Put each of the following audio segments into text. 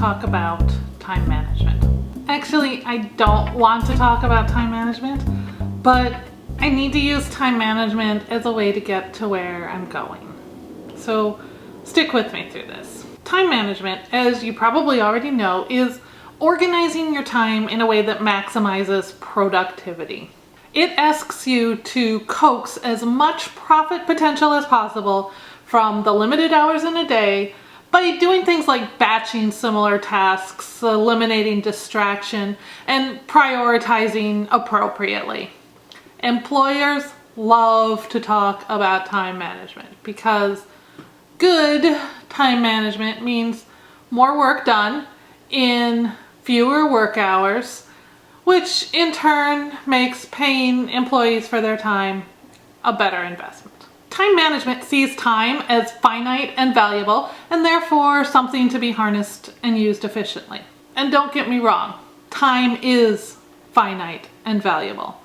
talk about time management. Actually, I don't want to talk about time management, but I need to use time management as a way to get to where I'm going. So stick with me through this. Time management, as you probably already know, is organizing your time in a way that maximizes productivity. It asks you to coax as much profit potential as possible from the limited hours in a day by doing things like batching similar tasks, eliminating distraction, and prioritizing appropriately. Employers love to talk about time management because good time management means more work done in fewer work hours, which in turn makes paying employees for their time a better investment. Time management sees time as finite and valuable, and therefore something to be harnessed and used efficiently. And don't get me wrong, time is finite and valuable.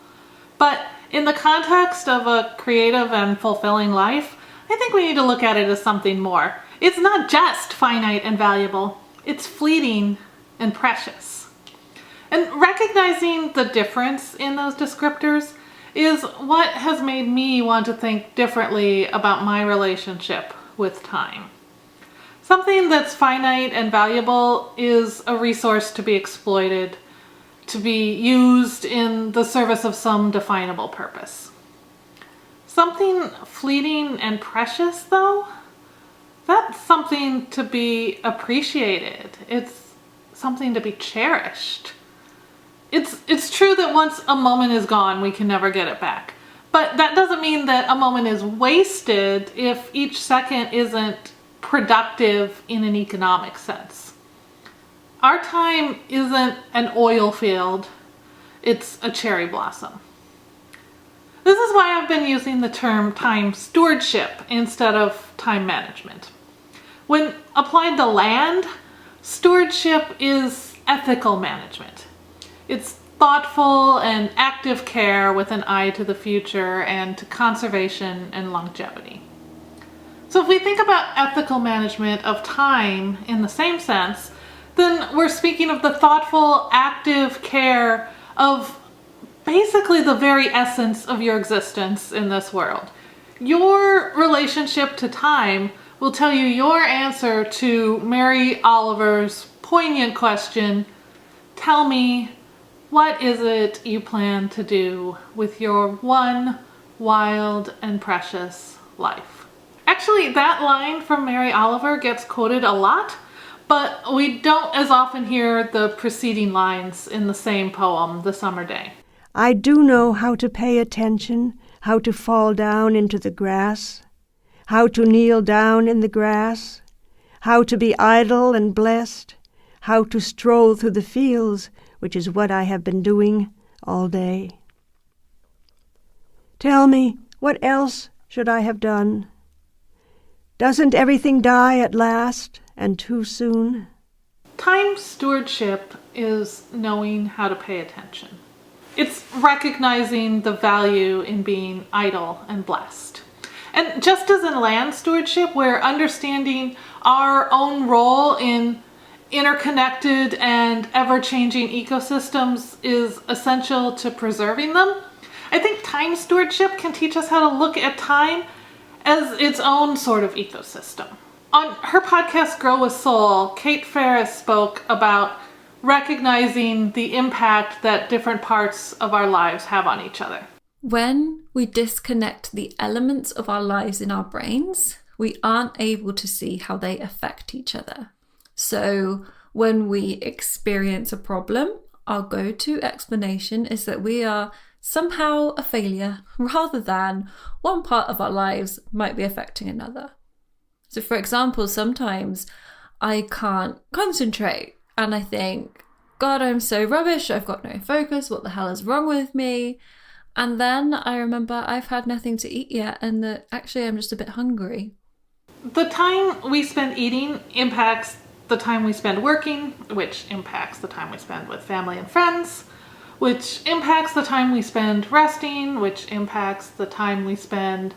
But in the context of a creative and fulfilling life, I think we need to look at it as something more. It's not just finite and valuable, it's fleeting and precious. And recognizing the difference in those descriptors is what has made me want to think differently about my relationship with time. Something that's finite and valuable is a resource to be exploited, to be used in the service of some definable purpose. Something fleeting and precious, though, that's something to be appreciated. It's something to be cherished. It's true that once a moment is gone, we can never get it back. But that doesn't mean that a moment is wasted if each second isn't productive in an economic sense. Our time isn't an oil field, it's a cherry blossom. This is why I've been using the term time stewardship instead of time management. When applied to land, stewardship is ethical management. It's thoughtful and active care with an eye to the future and to conservation and longevity. So if we think about ethical management of time in the same sense, then we're speaking of the thoughtful, active care of basically the very essence of your existence in this world. Your relationship to time will tell you your answer to Mary Oliver's poignant question, tell me, what is it you plan to do with your one wild and precious life? Actually, that line from Mary Oliver gets quoted a lot, but we don't as often hear the preceding lines in the same poem, The Summer Day. I do know how to pay attention, how to fall down into the grass, how to kneel down in the grass, how to be idle and blessed, how to stroll through the fields, which is what I have been doing all day. Tell me, what else should I have done? Doesn't everything die at last, and too soon? Time stewardship is knowing how to pay attention. It's recognizing the value in being idle and blessed. And just as in land stewardship, we're understanding our own role in interconnected and ever-changing ecosystems is essential to preserving them, I think time stewardship can teach us how to look at time as its own sort of ecosystem. On her podcast, Grow with Soul, Kate Ferris spoke about recognizing the impact that different parts of our lives have on each other. When we disconnect the elements of our lives in our brains, we aren't able to see how they affect each other. So when we experience a problem, our go-to explanation is that we are somehow a failure rather than one part of our lives might be affecting another. So for example, sometimes I can't concentrate and I think, God, I'm so rubbish, I've got no focus, what the hell is wrong with me? And then I remember I've had nothing to eat yet and that actually I'm just a bit hungry. The time we spend eating impacts the time we spend working, which impacts the time we spend with family and friends, which impacts the time we spend resting, which impacts the time we spend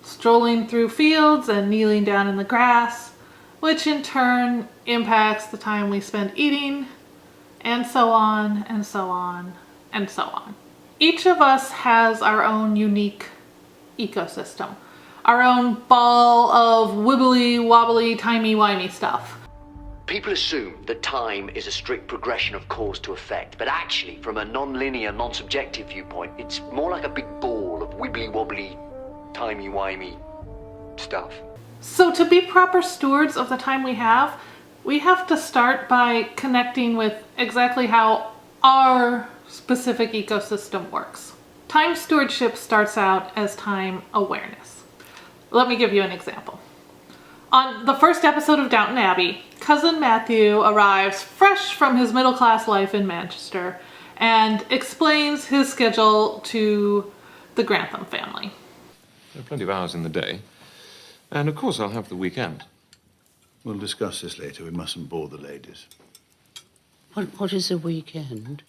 strolling through fields and kneeling down in the grass, which in turn impacts the time we spend eating, and so on, and so on, and so on. Each of us has our own unique ecosystem, our own ball of wibbly wobbly timey-wimey stuff. People assume that time is a strict progression of cause to effect, but actually, from a non-linear, non-subjective viewpoint, it's more like a big ball of wibbly-wobbly, timey-wimey stuff. So to be proper stewards of the time we have to start by connecting with exactly how our specific ecosystem works. Time stewardship starts out as time awareness. Let me give you an example. On the first episode of Downton Abbey, cousin Matthew arrives fresh from his middle-class life in Manchester and explains his schedule to the Grantham family. There are plenty of hours in the day. And of course I'll have the weekend. We'll discuss this later. We mustn't bore the ladies. What is a weekend?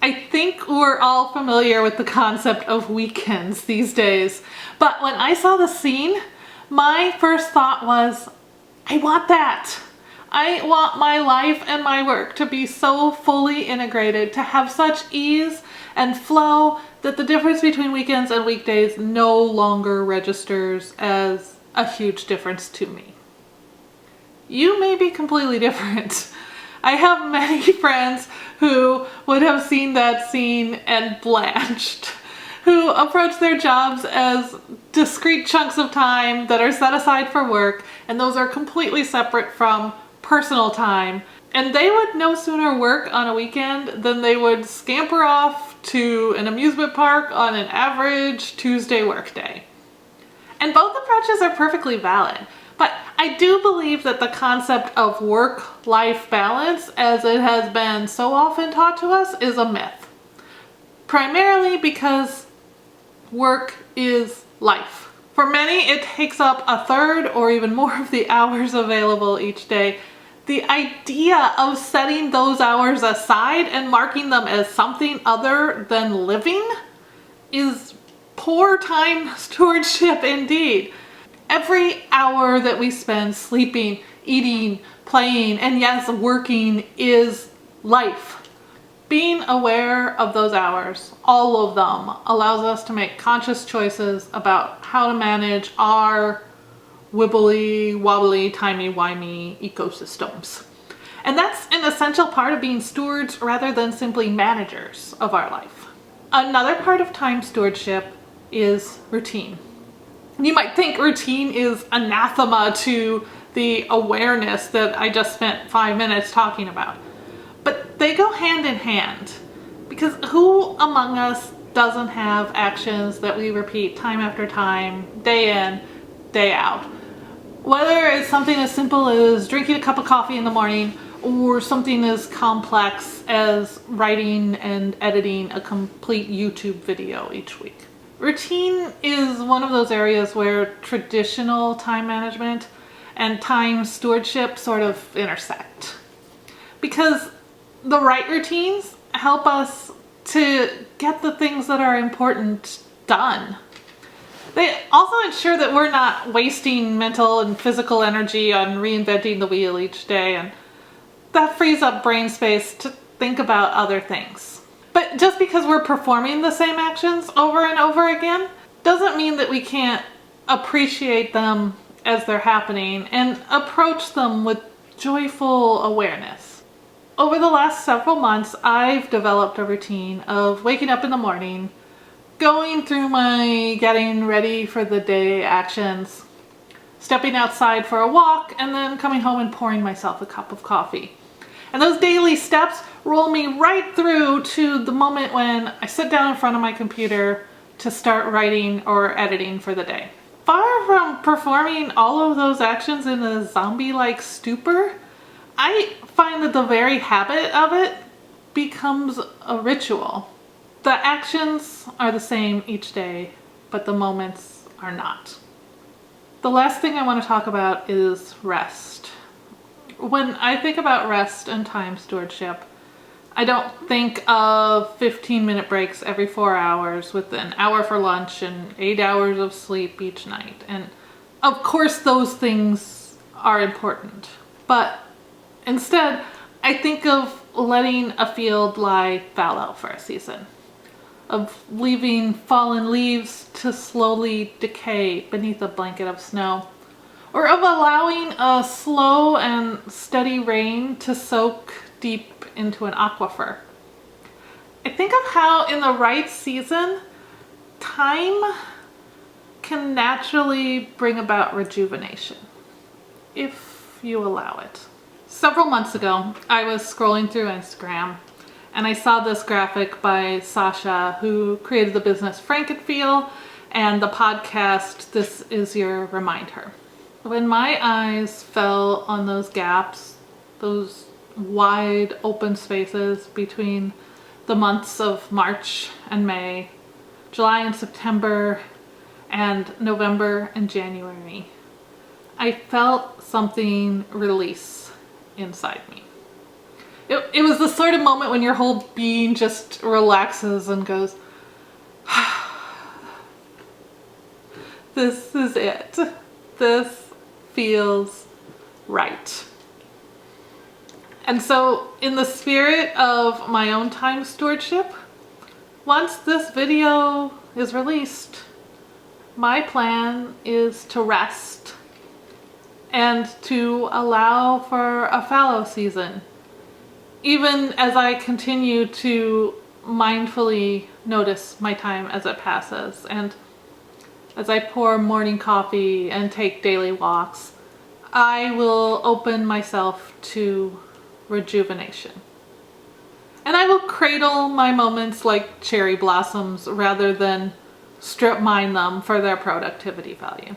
I think we're all familiar with the concept of weekends these days, but when I saw the scene, my first thought was, I want that. I want my life and my work to be so fully integrated, to have such ease and flow that the difference between weekends and weekdays no longer registers as a huge difference to me. You may be completely different. I have many friends who would have seen that scene and blanched, who approach their jobs as discrete chunks of time that are set aside for work, and those are completely separate from personal time. And they would no sooner work on a weekend than they would scamper off to an amusement park on an average Tuesday workday. And both approaches are perfectly valid. But I do believe that the concept of work-life balance, as it has been so often taught to us, is a myth. Primarily because work is life. For many, it takes up a third or even more of the hours available each day. The idea of setting those hours aside and marking them as something other than living is poor time stewardship indeed. Every hour that we spend sleeping, eating, playing, and yes, working is life. Being aware of those hours, all of them, allows us to make conscious choices about how to manage our wibbly, wobbly, timey-wimey ecosystems. And that's an essential part of being stewards rather than simply managers of our life. Another part of time stewardship is routine. You might think routine is anathema to the awareness that I just spent 5 minutes talking about. But they go hand in hand, because who among us doesn't have actions that we repeat time after time, day in, day out? Whether it's something as simple as drinking a cup of coffee in the morning, or something as complex as writing and editing a complete YouTube video each week. Routine is one of those areas where traditional time management and time stewardship sort of intersect. Because the right routines help us to get the things that are important done. They also ensure that we're not wasting mental and physical energy on reinventing the wheel each day, and that frees up brain space to think about other things. But just because we're performing the same actions over and over again doesn't mean that we can't appreciate them as they're happening and approach them with joyful awareness. Over the last several months, I've developed a routine of waking up in the morning, going through my getting ready for the day actions, stepping outside for a walk, and then coming home and pouring myself a cup of coffee. And those daily steps roll me right through to the moment when I sit down in front of my computer to start writing or editing for the day. Far from performing all of those actions in a zombie-like stupor, I find that the very habit of it becomes a ritual. The actions are the same each day, but the moments are not. The last thing I want to talk about is rest. When I think about rest and time stewardship, I don't think of 15-minute breaks every 4 hours with an hour for lunch and 8 hours of sleep each night. And of course those things are important. But instead, I think of letting a field lie fallow for a season, of leaving fallen leaves to slowly decay beneath a blanket of snow, or of allowing a slow and steady rain to soak deep into an aquifer. I think of how in the right season, time can naturally bring about rejuvenation, if you allow it. Several months ago, I was scrolling through Instagram and I saw this graphic by Sasha, who created the business Frankenfeel and the podcast This Is Your Reminder. When my eyes fell on those gaps, those wide open spaces between the months of March and May, July and September, and November and January, I felt something release inside me. It was the sort of moment when your whole being just relaxes and goes, this is it. This feels right. And so, in the spirit of my own time stewardship, once this video is released, my plan is to rest and to allow for a fallow season, even as I continue to mindfully notice my time as it passes, and as I pour morning coffee and take daily walks, I will open myself to rejuvenation. And I will cradle my moments like cherry blossoms rather than strip mine them for their productivity value.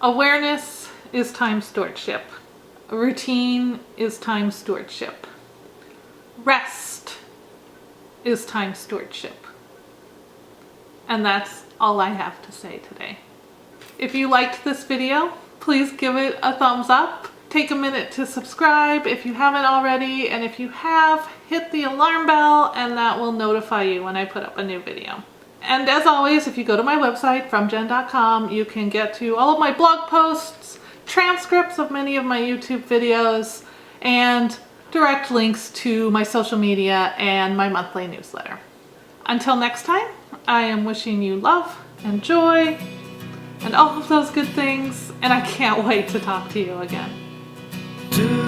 Awareness is time stewardship. Routine is time stewardship. Rest is time stewardship. And that's all I have to say today. If you liked this video, please give it a thumbs up. Take a minute to subscribe if you haven't already, and if you have, hit the alarm bell and that will notify you when I put up a new video. And as always, if you go to my website, fromjen.com, you can get to all of my blog posts, transcripts of many of my YouTube videos, and direct links to my social media and my monthly newsletter. Until next time, I am wishing you love and joy and all of those good things, and I can't wait to talk to you again.